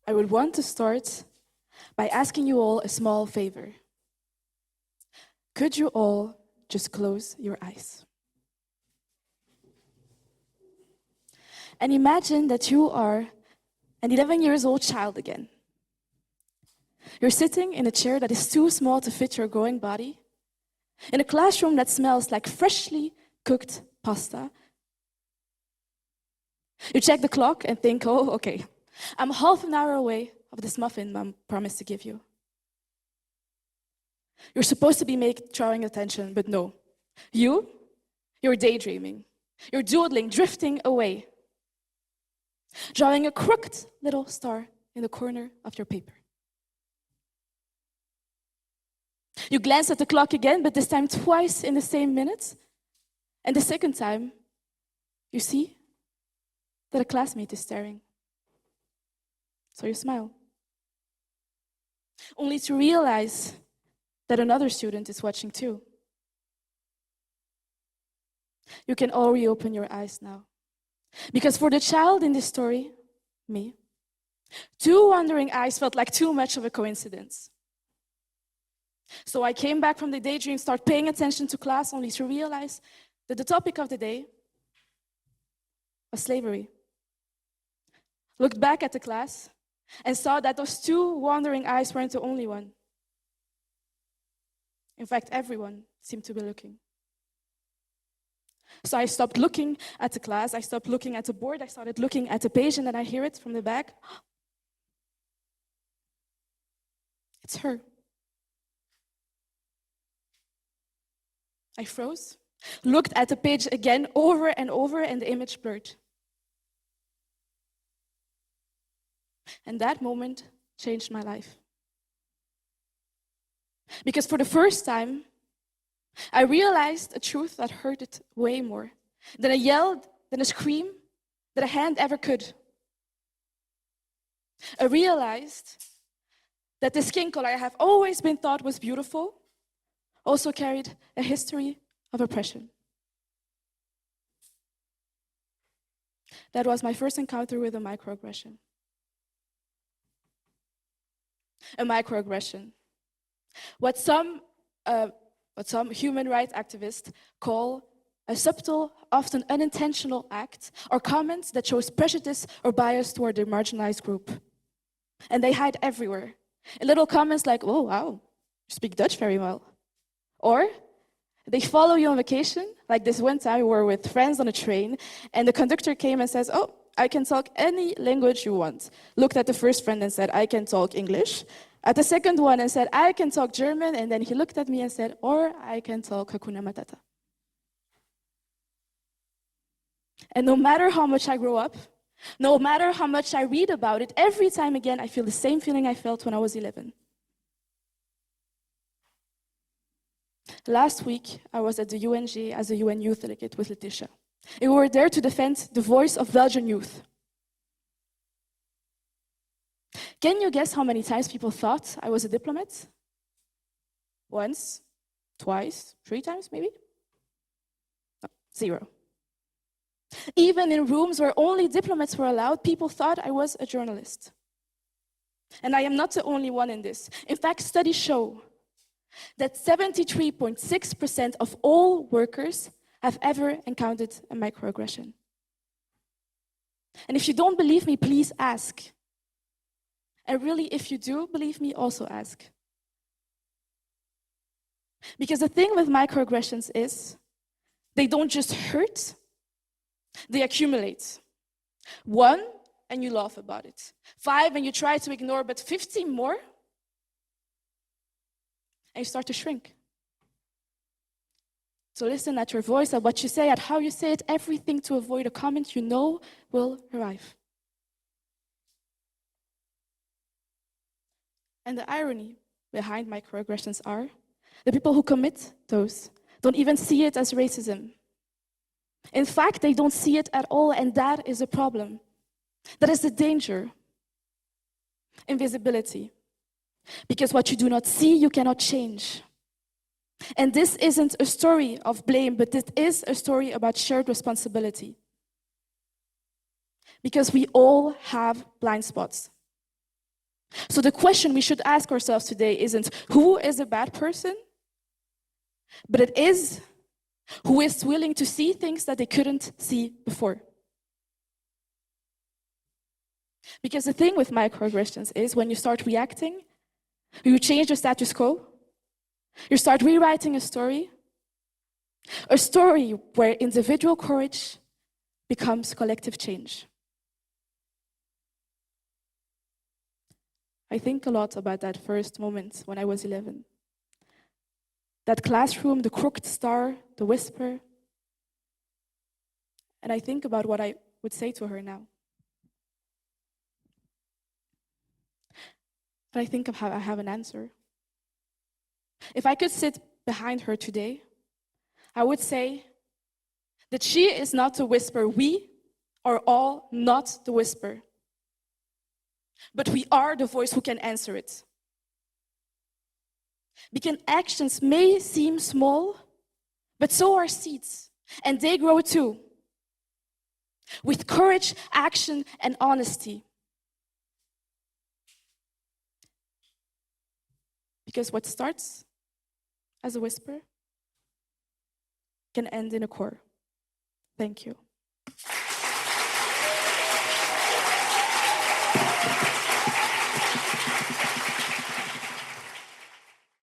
I would want to start by asking you all a small favor. Could you all just close your eyes? And imagine that you are an 11-year-old child again. You're sitting in a chair that is too small to fit your growing body, in a classroom that smells like freshly cooked pasta. You check the clock and think, oh, okay, I'm half an hour away of this muffin Mom promised to give you. You're supposed to be drawing attention, but no. You're daydreaming. You're doodling, drifting away, drawing a crooked little star in the corner of your paper. You glance at the clock again, but this time twice in the same minute. And the second time, you see that a classmate is staring. So you smile. Only to realize that another student is watching too. You can all reopen your eyes now. Because for the child in this story, me, 2 wandering eyes felt like too much of a coincidence. So I came back from the daydream, started paying attention to class, only to realize that the topic of the day was slavery. Looked back at the class and saw that those 2 wandering eyes weren't the only one. In fact, everyone seemed to be looking. So I stopped looking at the class, I stopped looking at the board, I started looking at the page, and then I hear it from the back. It's her. I froze, looked at the page again over and over, and the image blurred. And that moment changed my life. Because for the first time, I realized a truth that hurted way more than a yell, than a scream, that a hand ever could. I realized that the skin color I have always been thought was beautiful also carried a history of oppression. That was my first encounter with a microaggression. A microaggression. What some human rights activists call a subtle, often unintentional act or comment that shows prejudice or bias toward a marginalized group. And they hide everywhere. In little comments like, oh, wow, you speak Dutch very well. Or they follow you on vacation. Like this one time we were with friends on a train and the conductor came and says, oh, I can talk any language you want. Looked at the first friend and said, I can talk English. At the second one and said, I can talk German. And then he looked at me and said, or I can talk Hakuna Matata. And no matter how much I grow up, no matter how much I read about it, every time again I feel the same feeling I felt when I was 11. Last week, I was at the UNG as a UN youth delegate with Letitia. And we were there to defend the voice of Belgian youth. Can you guess how many times people thought I was a diplomat? Once, twice, 3 times maybe? No, 0. Even in rooms where only diplomats were allowed, people thought I was a journalist. And I am not the only one in this. In fact, studies show that 73.6% of all workers have ever encountered a microaggression. And if you don't believe me, please ask. And really, if you do believe me, also ask. Because the thing with microaggressions is, they don't just hurt, they accumulate. 1, and you laugh about it. 5, and you try to ignore, but 15 more, and you start to shrink. So listen at your voice, at what you say, at how you say it, everything to avoid a comment you know will arrive. And the irony behind microaggressions are, the people who commit those don't even see it as racism. In fact, they don't see it at all, and that is a problem. That is the danger. Invisibility. Because what you do not see, you cannot change. And this isn't a story of blame, but it is a story about shared responsibility. Because we all have blind spots. So the question we should ask ourselves today isn't who is a bad person, but it is who is willing to see things that they couldn't see before. Because the thing with microaggressions is when you start reacting, you change the status quo, you start rewriting a story where individual courage becomes collective change. I think a lot about that first moment when I was 11. That classroom, the crooked star, the whisper. And I think about what I would say to her now. And I think of how I have an answer. If I could sit behind her today, I would say that she is not the whisper. We are all not the whisper. But we are the voice who can answer it. Because actions may seem small, but so are seeds, and they grow too. With courage, action, and honesty. Because what starts as a whisper can end in a core. Thank you.